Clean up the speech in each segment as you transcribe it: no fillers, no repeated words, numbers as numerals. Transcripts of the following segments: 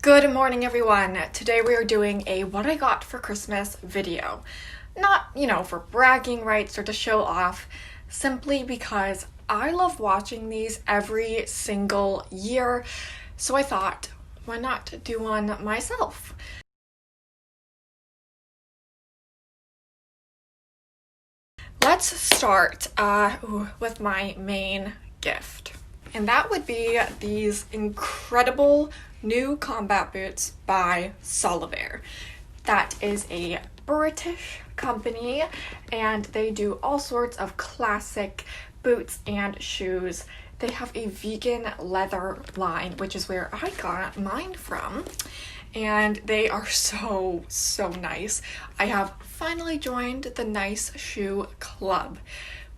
Good morning, everyone. Today we are doing a what I got for Christmas video. Not, for bragging rights or to show off, simply because I love watching these every single year. So I thought, why not do one myself? Let's start with my main gift. And that would be these incredible new combat boots by Solivare. That is a British company and they do all sorts of classic boots and shoes. They have a vegan leather line, which is where I got mine from. And they are so nice. I have finally joined the Nice Shoe Club.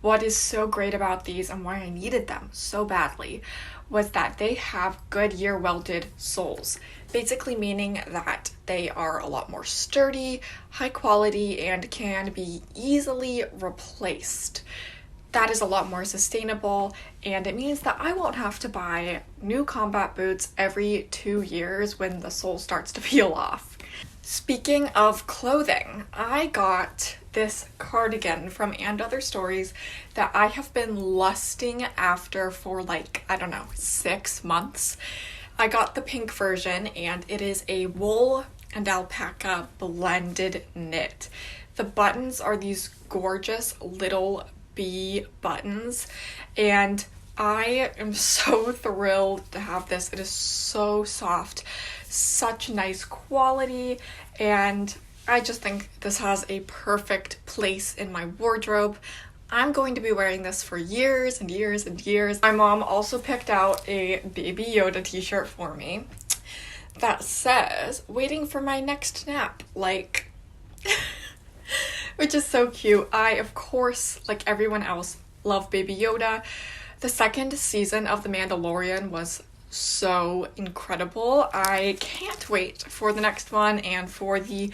What is so great about these and why I needed them so badly was that they have Goodyear welded soles, basically meaning that they are a lot more sturdy, high quality, and can be easily replaced. That is a lot more sustainable, and it means that I won't have to buy new combat boots every 2 years when the sole starts to peel off. Speaking of clothing, I got this cardigan from And Other Stories that I have been lusting after for 6 months. I got the pink version and it is a wool and alpaca blended knit. The buttons are these gorgeous little bee buttons and I am so thrilled to have this. It is so soft, such nice quality, and I just think this has a perfect place in my wardrobe. I'm going to be wearing this for years and years and years. My mom also picked out a Baby Yoda t-shirt for me that says, "Waiting for my next nap," which is so cute. I, of course, like everyone else, love Baby Yoda. The second season of The Mandalorian was so incredible. I can't wait for the next one and for the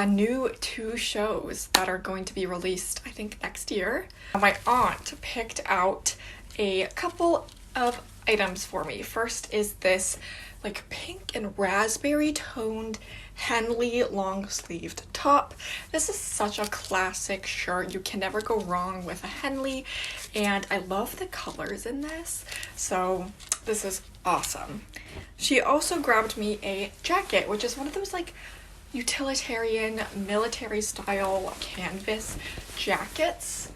new 2 shows that are going to be released, I think, next year. My aunt picked out a couple of items for me. First is this pink and raspberry toned Henley long-sleeved top. This is such a classic shirt. You can never go wrong with a Henley, and I love the colors in this, so this is awesome. She also grabbed me a jacket, which is one of those utilitarian military style canvas jackets,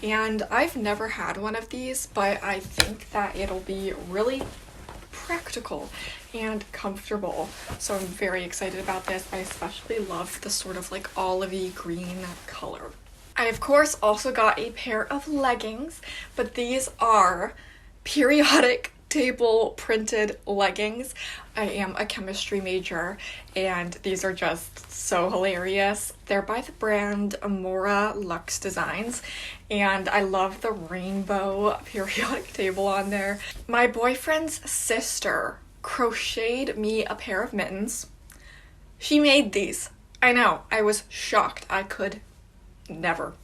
and I've never had one of these, but I think that it'll be really practical and comfortable, so I'm very excited about this. I especially love the sort of olivey green color. I of course also got a pair of leggings, but these are periodic table printed leggings. I am a chemistry major and these are just so hilarious. They're by the brand Amora Luxe Designs and I love the rainbow periodic table on there. My boyfriend's sister crocheted me a pair of mittens. She made these. I know, I was shocked. I could never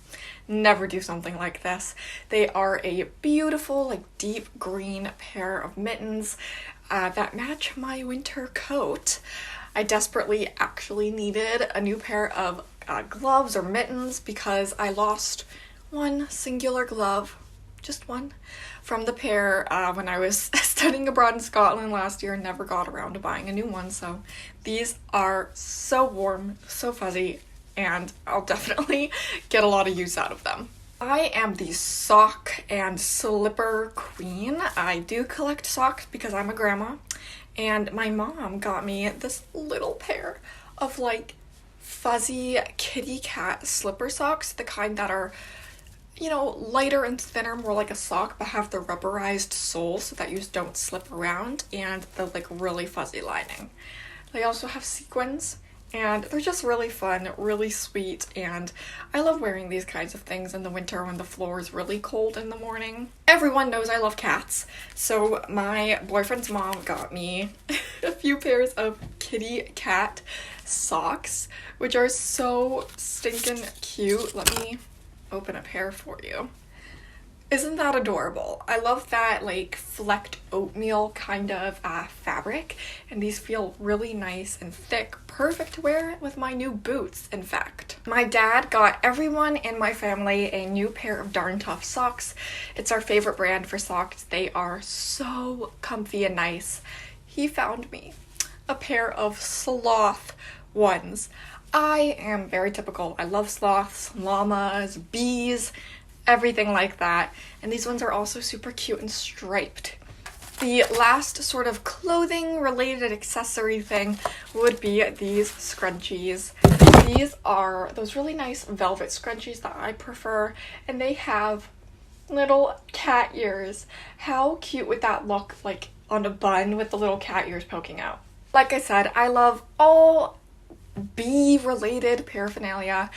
do something like this. They are a beautiful deep green pair of mittens that match my winter coat. I desperately actually needed a new pair of gloves or mittens because I lost one singular glove, just one, from the pair when I was studying abroad in Scotland last year and never got around to buying a new one. So these are so warm, so fuzzy, and I'll definitely get a lot of use out of them. I am the sock and slipper queen. I do collect socks because I'm a grandma, and my mom got me this little pair of fuzzy kitty cat slipper socks, the kind that are lighter and thinner, more like a sock, but have the rubberized sole so that you just don't slip around, and the really fuzzy lining. They also have sequins, and they're just really fun, really sweet, and I love wearing these kinds of things in the winter when the floor is really cold in the morning. Everyone knows I love cats, so my boyfriend's mom got me a few pairs of kitty cat socks, which are so stinking cute. Let me open a pair for you. Isn't that adorable? I love that like flecked oatmeal kind of fabric, and these feel really nice and thick, perfect to wear with my new boots, in fact. My dad got everyone in my family a new pair of Darn Tough socks. It's our favorite brand for socks. They are so comfy and nice. He found me a pair of sloth ones. I am very typical. I love sloths, llamas, bees, everything like that. And these ones are also super cute and striped. The last sort of clothing related accessory thing would be these scrunchies. These are those really nice velvet scrunchies that I prefer, and they have little cat ears. How cute would that look like on a bun with the little cat ears poking out? Like I said, I love all bee related paraphernalia,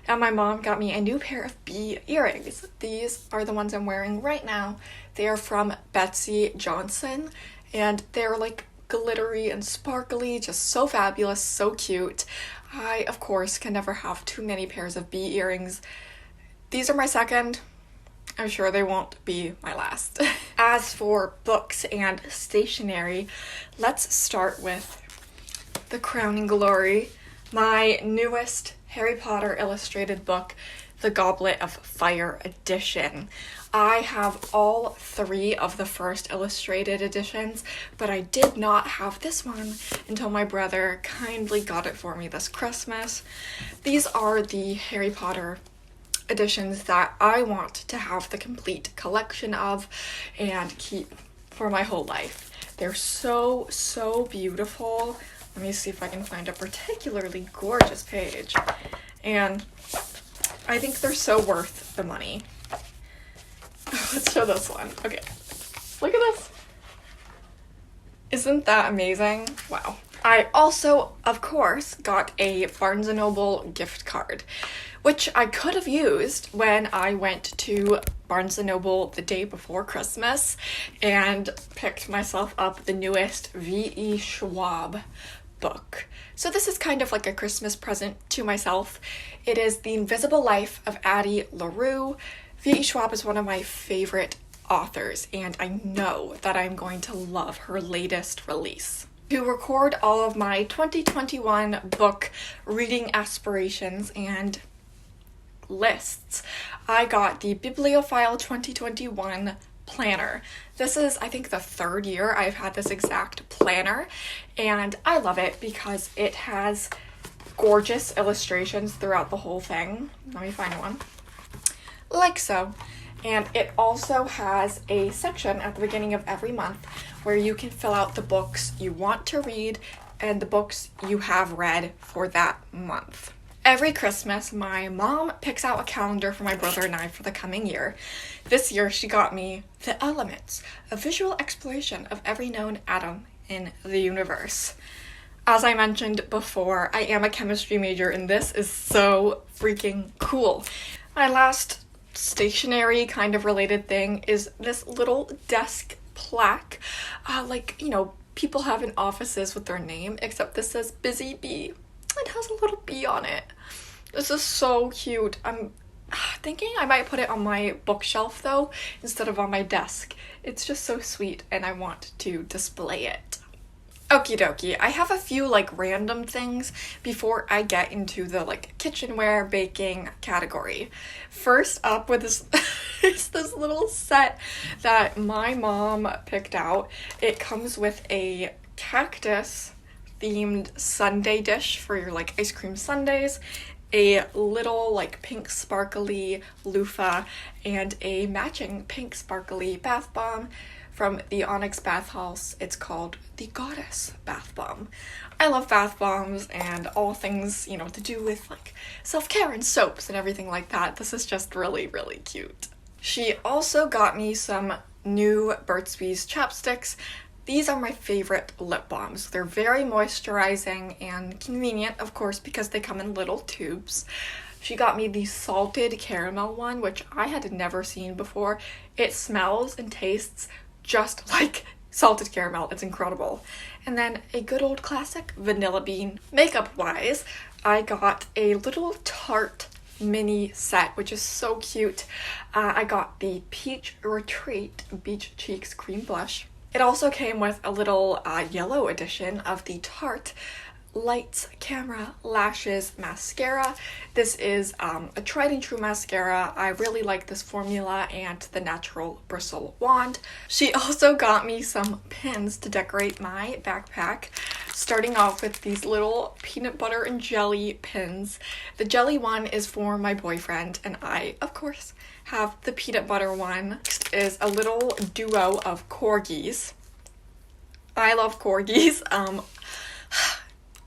and my mom got me a new pair of bee earrings. These are the ones I'm wearing right now. They are from Betsey Johnson, and they're like glittery and sparkly, just so fabulous, so cute. I of course can never have too many pairs of bee earrings. These are my second. I'm sure they won't be my last. As for books and stationery, let's start with the crowning glory, my newest Harry Potter illustrated book, The Goblet of Fire edition. I have all 3 of the first illustrated editions, but I did not have this one until my brother kindly got it for me this Christmas. These are the Harry Potter editions that I want to have the complete collection of and keep for my whole life. They're so, so beautiful. Let me see if I can find a particularly gorgeous page. And I think they're so worth the money. Let's show this one. Okay, look at this. Isn't that amazing? Wow. I also, of course, got a Barnes & Noble gift card, which I could have used when I went to Barnes & Noble the day before Christmas and picked myself up the newest V.E. Schwab book. So this is kind of like a Christmas present to myself. It is The Invisible Life of Addie LaRue. V.E. Schwab is one of my favorite authors, and I know that I'm going to love her latest release. To record all of my 2021 book reading aspirations and lists, I got the Bibliophile 2021 planner. This is, I think, the 3rd year I've had this exact planner, and I love it because it has gorgeous illustrations throughout the whole thing. Let me find one. Like so. And it also has a section at the beginning of every month where you can fill out the books you want to read and the books you have read for that month. Every Christmas, my mom picks out a calendar for my brother and I for the coming year. This year, she got me The Elements, a visual exploration of every known atom in the universe. As I mentioned before, I am a chemistry major, and this is so freaking cool. My last stationery kind of related thing is this little desk plaque. People have in offices with their name, except this says Busy Bee. It has a little bee on it. This is so cute. I'm thinking I might put it on my bookshelf though, instead of on my desk. It's just so sweet and I want to display it. Okie dokie, I have a few random things before I get into the kitchenware baking category. First up with this, it's this little set that my mom picked out. It comes with a cactus themed sundae dish for your ice cream sundaes, a little pink sparkly loofah, and a matching pink sparkly bath bomb from the Onyx Bath House. It's called the Goddess Bath Bomb. I love bath bombs and all things, to do with self-care and soaps and everything like that. This is just really, really cute. She also got me some new Burt's Bees chapsticks. These are my favorite lip balms. They're very moisturizing and convenient, of course, because they come in little tubes. She got me the salted caramel one, which I had never seen before. It smells and tastes just like salted caramel. It's incredible. And then a good old classic vanilla bean. Makeup wise, I got a little Tarte mini set, which is so cute. I got the Peach Retreat Beach Cheeks Cream Blush. It also came with a little yellow edition of the Tarte Lights Camera Lashes Mascara. This is a tried and true mascara. I really like this formula and the natural bristle wand. She also got me some pins to decorate my backpack, starting off with these little peanut butter and jelly pins. The jelly one is for my boyfriend, and I, of course, have the peanut butter one. Next is a little duo of corgis. I love corgis.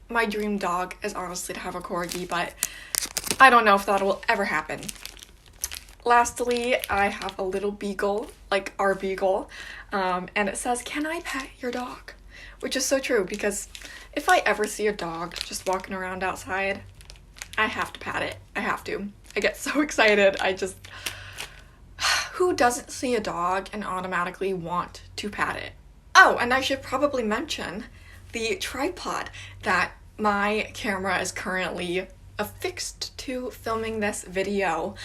My dream dog is honestly to have a corgi, but I don't know if that will ever happen. Lastly, I have a little beagle, like our beagle, and it says, "Can I pet your dog?" Which is so true, because if I ever see a dog just walking around outside, I have to pat it. I have to. I get so excited. Who doesn't see a dog and automatically want to pat it? Oh, and I should probably mention the tripod that my camera is currently affixed to filming this video.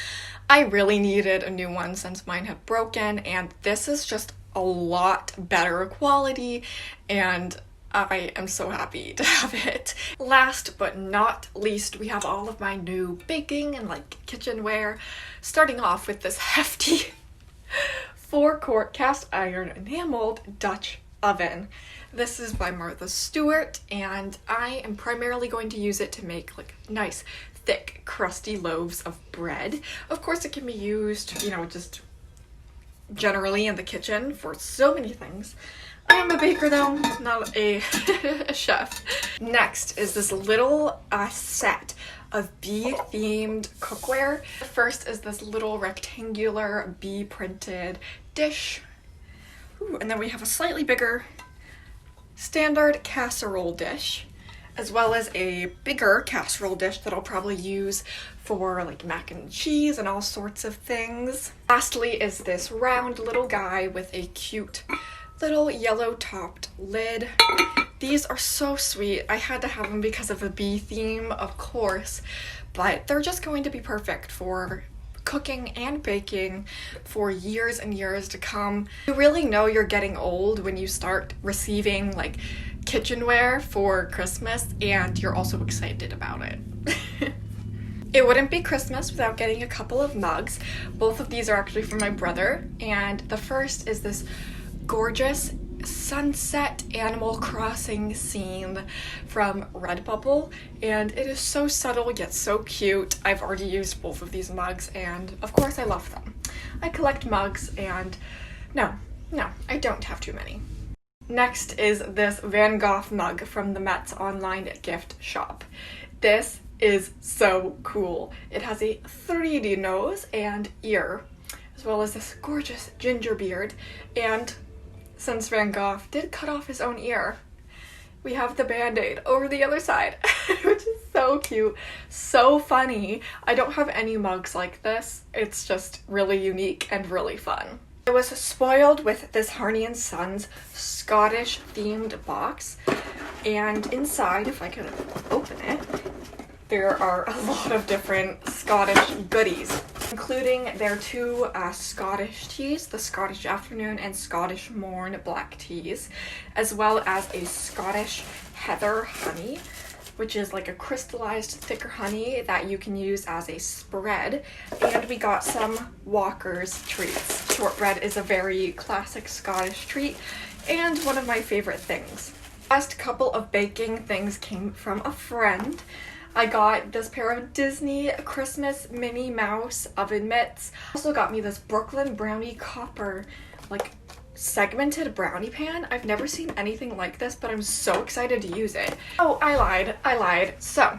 I really needed a new one since mine had broken, and this is just a lot better quality, and I am so happy to have it. Last but not least, we have all of my new baking and kitchenware, starting off with this hefty 4-quart cast iron enameled Dutch oven. This is by Martha Stewart, and I am primarily going to use it to make nice, thick, crusty loaves of bread. Of course, it can be used, just generally in the kitchen for so many things. I am a baker though, not a chef. Next is this little set of bee-themed cookware. First is this little rectangular bee-printed dish. Ooh, and then we have a slightly bigger standard casserole dish, as well as a bigger casserole dish that I'll probably use for mac and cheese and all sorts of things. Lastly is this round little guy with a cute little yellow topped lid. These are so sweet. I had to have them because of a bee theme, of course, but they're just going to be perfect for cooking and baking for years and years to come. You really know you're getting old when you start receiving kitchenware for Christmas and you're also excited about it. It wouldn't be Christmas without getting a couple of mugs. Both of these are actually from my brother, and the first is this gorgeous sunset Animal Crossing scene from Redbubble, and it is so subtle yet so cute. I've already used both of these mugs, and of course I love them. I collect mugs, and no, I don't have too many. Next is this Van Gogh mug from the Met's online gift shop. This is so cool. It has a 3D nose and ear, as well as this gorgeous ginger beard, and since Van Gogh did cut off his own ear, we have the band-aid over the other side, which is so cute, so funny. I don't have any mugs like this. It's just really unique and really fun. I was spoiled with this Harney & Sons Scottish themed box, and inside, if I could open it, there are a lot of different Scottish goodies, including their two Scottish teas, the Scottish Afternoon and Scottish Morn black teas, as well as a Scottish Heather honey, which is a crystallized thicker honey that you can use as a spread. And we got some Walker's treats. Shortbread is a very classic Scottish treat and one of my favorite things. Last couple of baking things came from a friend. I got this pair of Disney Christmas Minnie Mouse oven mitts. Also got me this Brooklyn Brownie Copper, segmented brownie pan. I've never seen anything like this, but I'm so excited to use it. Oh, I lied. So,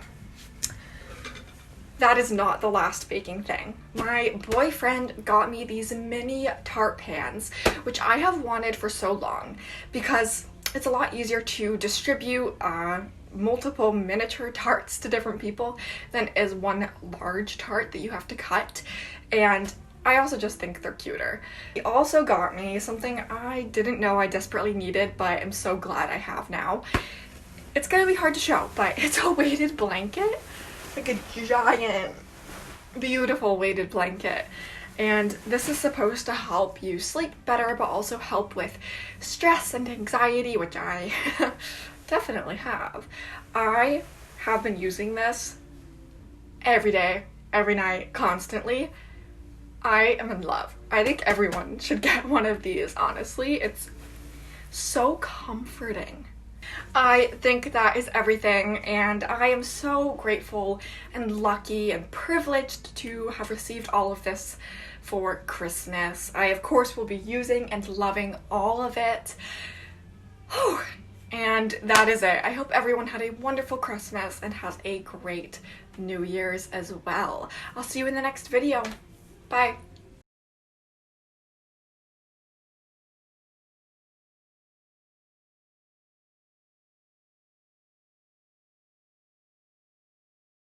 that is not the last baking thing. My boyfriend got me these mini tart pans, which I have wanted for so long, because it's a lot easier to distribute multiple miniature tarts to different people than is one large tart that you have to cut, and I also just think they're cuter. He also got me something I didn't know I desperately needed, but I'm so glad I have now. It's gonna be hard to show, but it's a weighted blanket, a giant beautiful weighted blanket. And this is supposed to help you sleep better, but also help with stress and anxiety, which I definitely have. I have been using this every day, every night, constantly. I am in love. I think everyone should get one of these, honestly. It's so comforting. I think that is everything, and I am so grateful and lucky and privileged to have received all of this for Christmas. I, of course, will be using and loving all of it. Whew. And that is it. I hope everyone had a wonderful Christmas and has a great New Year's as well. I'll see you in the next video. Bye.